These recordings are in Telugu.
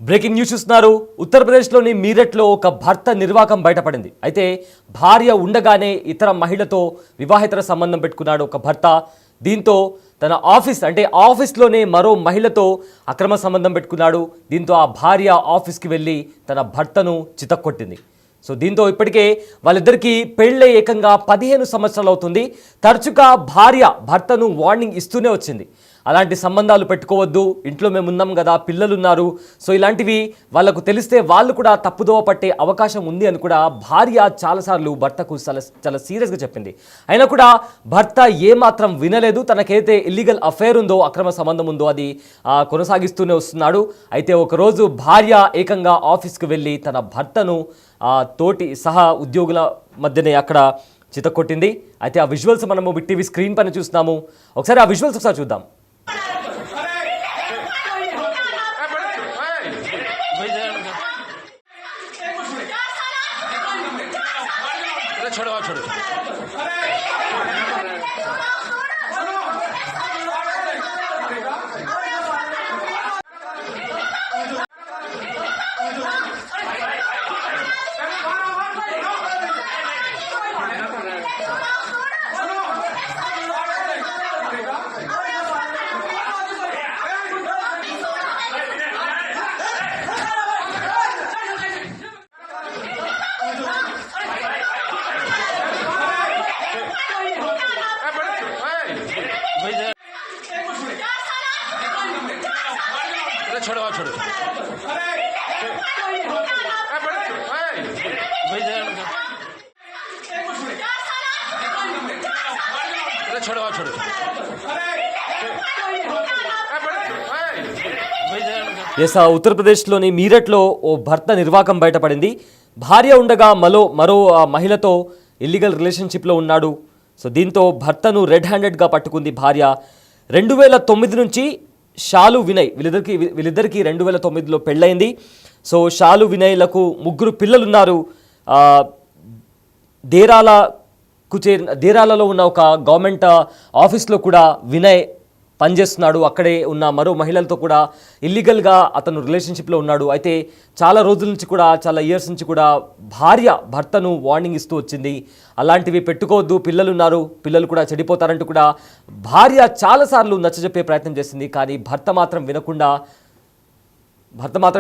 బ్రేకింగ్ న్యూస్ చూస్తున్నారు. ఉత్తరప్రదేశ్లోని మీరట్లో ఒక భర్త నిర్వాకం బయటపడింది. అయితే భార్య ఉండగానే ఇతర మహిళతో వివాహేతర సంబంధం పెట్టుకున్నాడు ఒక భర్త. దీంతో తన ఆఫీస్లోనే మరో మహిళతో అక్రమ సంబంధం పెట్టుకున్నాడు. దీంతో ఆ భార్య ఆఫీస్కి వెళ్ళి తన భర్తను చితక్కొట్టింది. సో దీంతో ఇప్పటికే వాళ్ళిద్దరికీ పెళ్ళై ఏకంగా 15 సంవత్సరాలు అవుతుంది. తరచుగా భార్య భర్తను వార్నింగ్ ఇస్తూనే వచ్చింది, అలాంటి సంబంధాలు పెట్టుకోవద్దు, ఇంట్లో మేము ఉన్నాం కదా, పిల్లలున్నారు, సో ఇలాంటివి వాళ్ళకు తెలిస్తే వాళ్ళు కూడా తప్పుదోవ పట్టే అవకాశం ఉంది అని కూడా భార్య చాలాసార్లు భర్తకు చాలా సీరియస్గా చెప్పింది. అయినా కూడా భర్త ఏమాత్రం వినలేదు. తనకైతే ఇల్లీగల్ అఫైర్ ఉందో, అక్రమ సంబంధం ఉందో అది కొనసాగిస్తూనే వస్తున్నాడు. అయితే ఒకరోజు భార్య ఏకంగా ఆఫీస్కి వెళ్ళి తన భర్తను తోటి సహా ఉద్యోగుల మధ్యనే అక్కడ చితకొట్టింది. అయితే ఆ విజువల్స్ మనము బిగ్ టీవీ స్క్రీన్ పైన చూస్తున్నాము. ఒకసారి ఆ విజువల్స్ ఒకసారి చూద్దాం. ఉత్తరప్రదేశ్లోని మీరట్లో ఓ భర్త నిర్వాకం బయటపడింది. భార్య ఉండగా మరో మహిళతో ఇల్లీగల్ రిలేషన్షిప్లో ఉన్నాడు. సో దీంతో భర్తను రెడ్ హ్యాండెడ్గా పట్టుకుంది భార్య. 2009 నుంచి షాలు వినయ్ వీళ్ళిద్దరికీ 2009లో పెళ్ళైంది. సో షాలు వినయ్లకు 3 పిల్లలున్నారు. దేరాలలో ఉన్న ఒక గవర్నమెంట్ ఆఫీస్లో కూడా వినయ్ పనిచేస్తున్నాడు. అక్కడే ఉన్న మరో మహిళలతో కూడా ఇల్లీగల్గా అతను రిలేషన్షిప్లో ఉన్నాడు. అయితే చాలా రోజుల నుంచి కూడా, చాలా ఇయర్స్ నుంచి కూడా భార్య భర్తను వార్నింగ్ ఇస్తూ వచ్చింది, అలాంటివి పెట్టుకోవద్దు, పిల్లలున్నారు, పిల్లలు కూడా చెడిపోతారంటూ కూడా భార్య చాలాసార్లు నచ్చజెప్పే ప్రయత్నం చేసింది. కానీ భర్త మాత్రం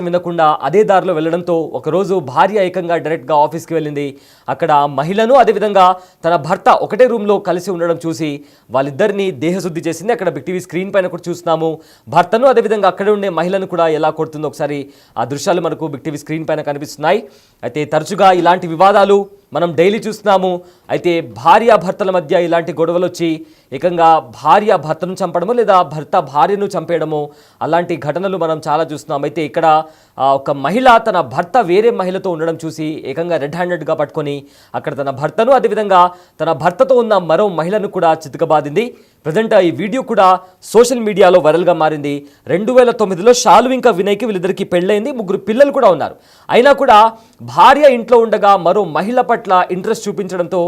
వినకుండా అదే దారిలో వెళ్ళడంతో ఒకరోజు భార్య ఏకంగా డైరెక్ట్గా ఆఫీస్కి వెళ్ళింది. అక్కడ మహిళను అదేవిధంగా తన భర్త ఒకటే రూమ్లో కలిసి ఉండడం చూసి వాళ్ళిద్దరినీ దేహశుద్ధి చేసింది. అక్కడ బిగ్ టీవీ స్క్రీన్ పైన కూడా చూస్తున్నాము. భర్తను అదేవిధంగా అక్కడే ఉండే మహిళను కూడా ఎలా కొడుతుందో ఒకసారి ఆ దృశ్యాలు మనకు బిగ్ టీవీ స్క్రీన్ పైన కనిపిస్తున్నాయి. అయితే తరచుగా ఇలాంటి వివాదాలు మనం డైలీ చూస్తున్నాము. అయితే భార్య భర్తల మధ్య ఇలాంటి గొడవలు వచ్చి ఏకంగా భార్య భర్తను చంపడము లేదా భర్త భార్యను చంపేయడము, అలాంటి ఘటనలు మనం చాలా చూస్తున్నాం. అయితే ఇక్కడ ఒక మహిళ తన భర్త వేరే మహిళతో ఉండడం చూసి ఏకంగా రెడ్ హ్యాండెడ్గా పట్టుకొని అక్కడ తన భర్తను అదేవిధంగా తన భర్తతో ఉన్న మరో మహిళను కూడా చితకబాదింది. ప్రజెంట్ ఈ వీడియో కూడా సోషల్ మీడియాలో వైరల్గా మారింది. 2009లో షాలు ఇంకా వినయ్కి వీళ్ళిద్దరికీ పెళ్ళైంది, 3 పిల్లలు కూడా ఉన్నారు. అయినా కూడా భార్య ఇంట్లో ఉండగా మరో మహిళ పట్ల ఇంట్రెస్ట్ చూపించడంతో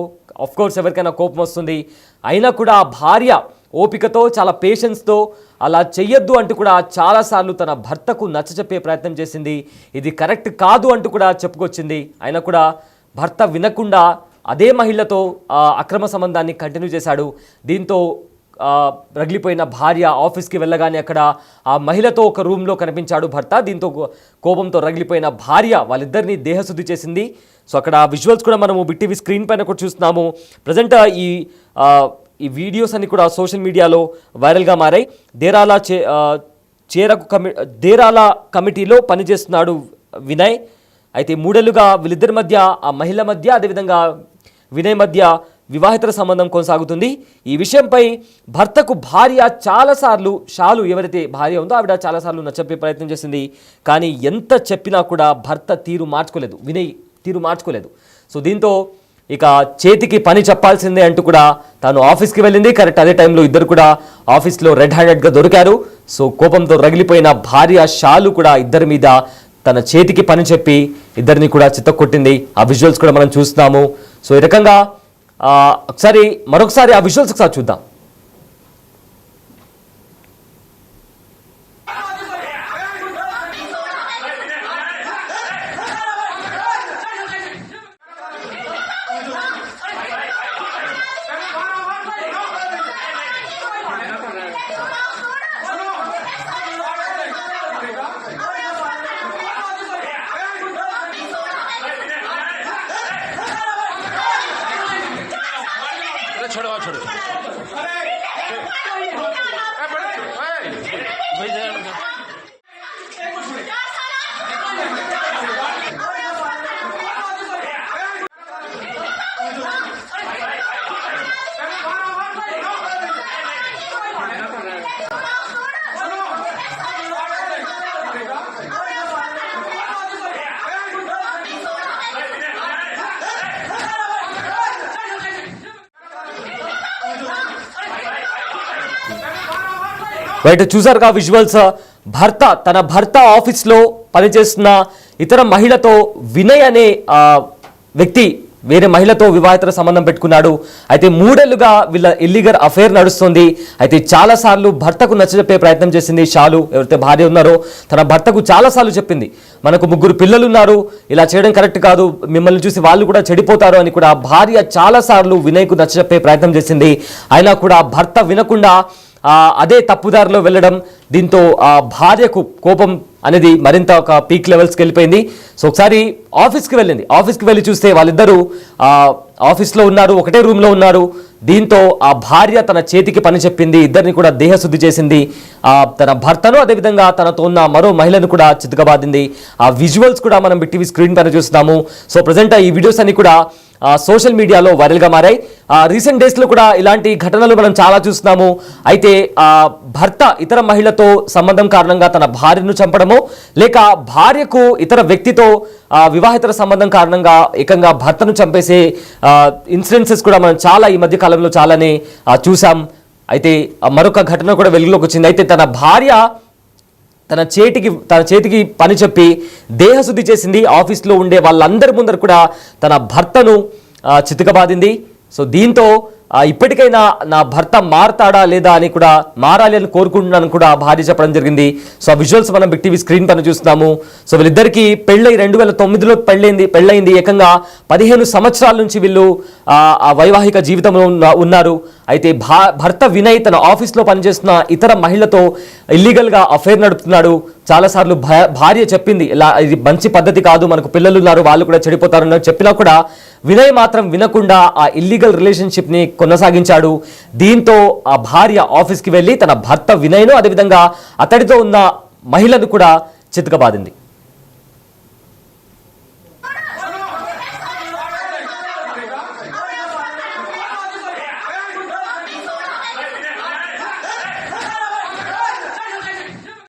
ఆఫ్కోర్స్ ఎవరికైనా కోపం వస్తుంది. అయినా కూడా భార్య ఓపికతో, చాలా పేషెన్స్తో అలా చెయ్యొద్దు అంటూ కూడా చాలాసార్లు తన భర్తకు నచ్చచెప్పే ప్రయత్నం చేసింది. ఇది కరెక్ట్ కాదు అంటూ కూడా చెప్పుకొచ్చింది. అయినా కూడా భర్త వినకుండా అదే మహిళతో అక్రమ సంబంధాన్ని కంటిన్యూ చేశాడు. దీంతో రగిలిపోయిన భార్య ఆఫీస్కి వెళ్ళగానే అక్కడ ఆ మహిళతో ఒక రూమ్లో కనిపించాడు భర్త. దీంతో కోపంతో రగిలిపోయిన భార్య వాళ్ళిద్దరినీ దేహశుద్ధి చేసింది. సో అక్కడ విజువల్స్ కూడా మనము బిగ్ టీవీ స్క్రీన్ పైన కూడా చూస్తున్నాము. ప్రజెంట్ ఈ వీడియోస్ అన్ని కూడా సోషల్ మీడియాలో వైరల్గా మారాయి. దేరాల కమిటీలో పనిచేస్తున్నాడు వినయ్. అయితే 3 ఏళ్లుగా వీళ్ళిద్దరి మధ్య, ఆ మహిళ మధ్య అదేవిధంగా వినయ్ మధ్య వివాహితర సంబంధం కొనసాగుతుంది. ఈ విషయంపై భర్తకు భార్య చాలాసార్లు, షాలు ఎవరైతే భార్య ఉందో ఆవిడ చాలాసార్లు నచ్చే ప్రయత్నం చేసింది. కానీ ఎంత చెప్పినా కూడా భర్త వినయ్ తీరు మార్చుకోలేదు. సో దీంతో ఇక చేతికి పని చెప్పాల్సిందే అంటూ కూడా తాను ఆఫీస్కి వెళ్ళింది. కరెక్ట్ అదే టైంలో ఇద్దరు కూడా ఆఫీస్లో రెడ్ హ్యాండెడ్గా దొరికారు. సో కోపంతో రగిలిపోయిన భార్య షాలు కూడా ఇద్దరి మీద తన చేతికి పని చెప్పి ఇద్దరిని కూడా చిత్తకొట్టింది. ఆ విజువల్స్ కూడా మనం చూస్తున్నాము. సో ఈ రకంగా మరొకసారి ఆ విజువల్స్ ఒకసారి చూద్దాం. छोड़ो బయట చూసారుగా విజువల్స్. తన భర్త ఆఫీస్లో పనిచేస్తున్న ఇతర మహిళతో వినయ్ అనే వ్యక్తి వేరే మహిళతో వివాహిత సంబంధం పెట్టుకున్నాడు. అయితే 3 ఏళ్లుగా వీళ్ళ ఇల్లీగల్ అఫైర్ నడుస్తుంది. అయితే చాలాసార్లు భర్తకు నచ్చజెప్పే ప్రయత్నం చేసింది షాలు. ఎవరైతే భార్య ఉన్నారో తన భర్తకు చాలాసార్లు చెప్పింది, మనకు 3 పిల్లలు ఉన్నారు, ఇలా చేయడం కరెక్ట్ కాదు, మిమ్మల్ని చూసి వాళ్ళు కూడా చెడిపోతారు అని కూడా భార్య చాలాసార్లు వినయ్కు నచ్చజెప్పే ప్రయత్నం చేసింది. అయినా కూడా భర్త వినకుండా అదే తప్పుదారిలో వెళ్ళడం, దీంతో భార్యకు కోపం అనేది మరింత ఒక పీక్ లెవెల్స్కి వెళ్ళిపోయింది. సో ఒకసారి ఆఫీస్కి వెళ్ళి చూస్తే వాళ్ళిద్దరూ ఆఫీస్లో ఉన్నారు, ఒకటే రూమ్లో ఉన్నారు. దీంతో ఆ భార్య తన చేతికి పని చెప్పింది, ఇద్దరిని కూడా దేహశుద్ధి చేసింది. తన భర్తను అదేవిధంగా తనతో ఉన్న మరో మహిళను కూడా చితకబాదింది. ఆ విజువల్స్ కూడా మనం బిగ్ టీవీ స్క్రీన్ పైన చూస్తున్నాము. సో ప్రజెంట్ ఈ వీడియోస్ అన్ని కూడా సోషల్ మీడియాలో వైరల్గా మారాయి. రీసెంట్ డేస్లో కూడా ఇలాంటి ఘటనలు మనం చాలా చూస్తున్నాము. అయితే భర్త ఇతర మహిళతో సంబంధం కారణంగా తన భార్యను చంపడమో, లేక భార్యకు ఇతర వ్యక్తితో వివాహితర సంబంధం కారణంగా ఏకంగా భర్తను చంపేసే ఇన్సిడెన్సెస్ కూడా మనం చాలా ఈ మధ్య కాలంలో చాలానే చూసాం. అయితే మరొక ఘటన కూడా వెలుగులోకి వచ్చింది. అయితే తన భార్య తన చేతికి పని చెప్పి దేహశుద్ధి చేసింది. ఆఫీస్లో ఉండే వాళ్ళందరి ముందర కూడా తన భర్తను చితకబాదింది. సో దీంతో ఇప్పటికైనా నా భర్త మారతాడా లేదా అని కూడా, మారాలి అని కోరుకుంటున్నాను కూడా భార్య చెప్పడం జరిగింది. సో ఆ విజువల్స్ మనం బిగ్ టీవీ స్క్రీన్ పైన చూస్తున్నాము. సో వీళ్ళిద్దరికీ పెళ్ళై 2009లో పెళ్ళైంది. ఏకంగా 15 సంవత్సరాల నుంచి వీళ్ళు ఆ వైవాహిక జీవితంలో ఉన్నారు. అయితే భర్త వినయ్ తన ఆఫీస్లో పనిచేస్తున్న ఇతర మహిళతో ఇల్లీగల్గా అఫైర్ నడుపుతున్నాడు. చాలాసార్లు భార్య చెప్పింది, ఇలా ఇది మంచి పద్ధతి కాదు, మనకు పిల్లలు ఉన్నారు, వాళ్ళు కూడా చెడిపోతారని చెప్పినా కూడా వినయ్ మాత్రం వినకుండా ఆ ఇల్లీగల్ రిలేషన్షిప్ని కొనసాగించాడు. దీంతో ఆ భార్య ఆఫీస్కి వెళ్ళి తన భర్త వినయ్ను అదేవిధంగా అతడితో ఉన్న మహిళను కూడా చితకబాదింది.